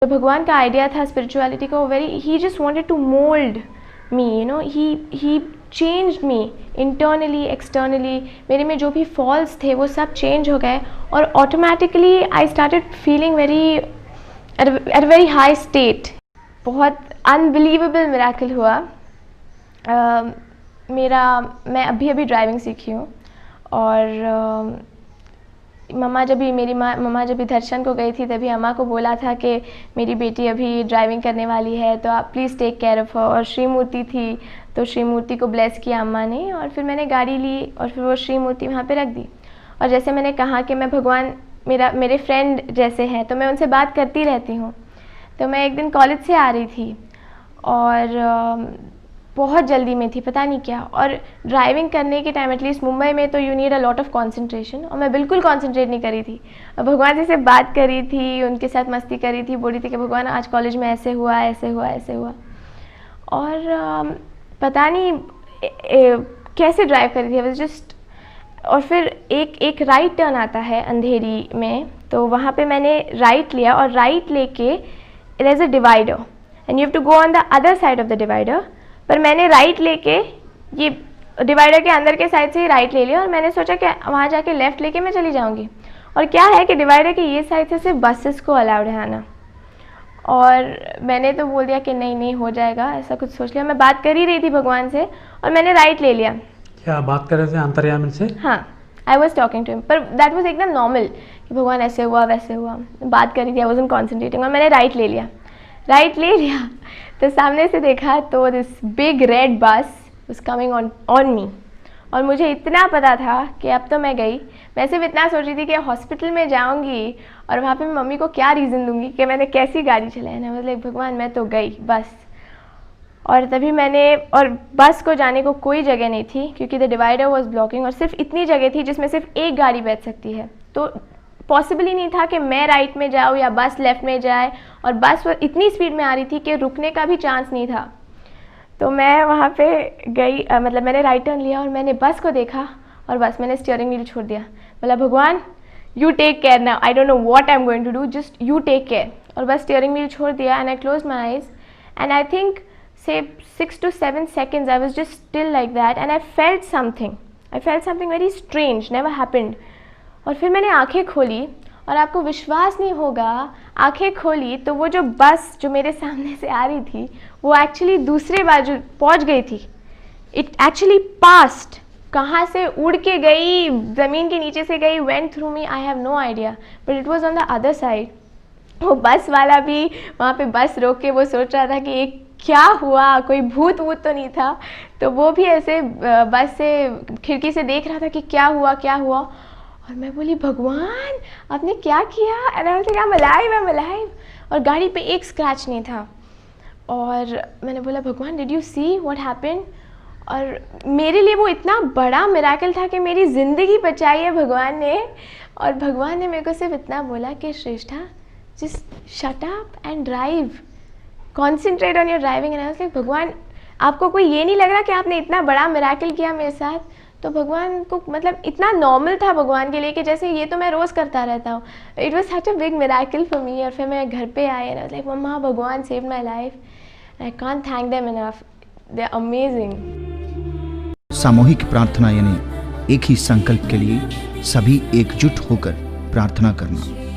जो भगवान का आइडिया था स्पिरिचुअलिटी का, वो he just wanted to mould me, you know, he changed me internally externally. मेरे में जो भी फॉल्स थे वो सब चेंज हो गए और automatically I started feeling very at very high state. बहुत अनबिलीवेबल मिरेकल हुआ। मैं अभी ड्राइविंग सीखी हूँ और मम्मा जब भी दर्शन को गई थी तभी अम्मा को बोला था कि मेरी बेटी अभी ड्राइविंग करने वाली है तो आप प्लीज़ टेक केयर ऑफ़ हर। और श्री मूर्ति थी तो श्री मूर्ति को ब्लेस किया अम्मा ने और फिर मैंने गाड़ी ली और फिर वो श्री मूर्ति वहाँ पे रख दी। और जैसे मैंने कहा कि मैं भगवान मेरे फ्रेंड जैसे हैं तो मैं उनसे बात करती रहती हूँ। तो मैं एक दिन कॉलेज से आ रही थी और बहुत जल्दी में थी, पता नहीं क्या। और ड्राइविंग करने के टाइम एटलीस्ट मुंबई में तो you need a lot of concentration, और मैं बिल्कुल कंसंट्रेट नहीं करी थी। और भगवान जी से बात करी थी, उनके साथ मस्ती करी थी, बोली थी कि भगवान आज कॉलेज में ऐसे हुआ ऐसे हुआ ऐसे हुआ। और पता नहीं कैसे ड्राइव करी थी, जस्ट। और फिर एक राइट टर्न आता है अंधेरी में, तो वहाँ पे मैंने राइट लिया और राइट लेके there is a divider and you have to go on the other side of the divider. पर मैंने राइट लेके ये डिवाइडर के अंदर के साइड से ही राइट ले लिया और मैंने सोचा कि वहाँ जाके लेफ़्ट लेके मैं चली जाऊँगी। और क्या है कि डिवाइडर के ये साइड से सिर्फ बसेस को अलाउड है आना। और मैंने तो बोल दिया कि नहीं हो जाएगा, ऐसा कुछ सोच लिया। मैं बात कर ही रही थी भगवान से और मैंने राइट ले लिया। क्या बात कर रहे थे अंतर्यामी से? हाँ, I was talking to him, पर दैट वॉज एकदम नॉर्मल कि भगवान ऐसे हुआ वैसे हुआ, बात कर रही थी, आई वॉजंट कॉन्सेंट्रेटिंग। और मैंने राइट ले लिया तो सामने से देखा तो this big red bus was coming on me. और मुझे इतना पता था कि अब तो मैं गई। मैं सिर्फ इतना सोच रही थी कि हॉस्पिटल में जाऊंगी और वहाँ पे मम्मी को क्या रीज़न दूंगी कि मैंने कैसी गाड़ी चलाई है। मतलब भगवान मैं तो गई बस। और तभी और बस को जाने को कोई जगह नहीं थी क्योंकि द डिवाइडर वाज ब्लॉकिंग, और सिर्फ इतनी जगह थी जिसमें सिर्फ एक गाड़ी बैठ सकती है। तो पॉसिबल ही नहीं था कि मैं राइट में जाऊँ या बस लेफ़्ट में जाए। और बस इतनी स्पीड में आ रही थी कि रुकने का भी चांस नहीं था। तो मैं वहाँ पे गई, मतलब मैंने राइट टर्न लिया और मैंने बस को देखा और बस मैंने स्टीयरिंग व्हील छोड़ दिया। बोला भगवान you take care now, I don't know what I am going to do, just you take care. और बस स्टीयरिंग व्हील छोड़ दिया and I close my eyes and I think say 6 to 7 seconds I was just still like that and I felt something very strange, never happened. और फिर मैंने आंखें खोली और आपको विश्वास नहीं होगा, आंखें खोली तो वो जो बस जो मेरे सामने से आ रही थी वो एक्चुअली दूसरे बाजू पहुंच गई थी। इट एक्चुअली पास्ट, कहाँ से उड़ के गई, ज़मीन के नीचे से गई, went through me, I have no idea, but it was on the other side. वो बस वाला भी वहाँ पे बस रोक के वो सोच रहा था कि एक क्या हुआ, कोई भूत वूत तो नहीं था। तो वो भी ऐसे बस से खिड़की से देख रहा था कि क्या हुआ। और मैं बोली भगवान आपने क्या किया, and I was like I am alive. और गाड़ी पे एक स्क्रैच नहीं था। और मैंने बोला भगवान did you see what happened. और मेरे लिए वो इतना बड़ा मिरेकल था कि मेरी ज़िंदगी बचाई है भगवान ने। और भगवान ने मेरे को सिर्फ इतना बोला कि Shreshtha just shut up and drive, concentrate on your driving. And I was like भगवान आपको कोई ये नहीं लग रहा कि आपने इतना बड़ा मिरेकल किया मेरे साथ। तो भगवान को मतलब इतना नॉर्मल था भगवान के लिए कि जैसे ये तो मैं रोज़ करता रहता हूँ। It was such a big miracle for me. और फिर मैं घर पे आई एंड आई वाज लाइक मम्मा भगवान saved my life. I can't thank them enough, they are amazing. सामूहिक प्रार्थना यानी एक ही संकल्प के लिए सभी एकजुट होकर प्रार्थना करना।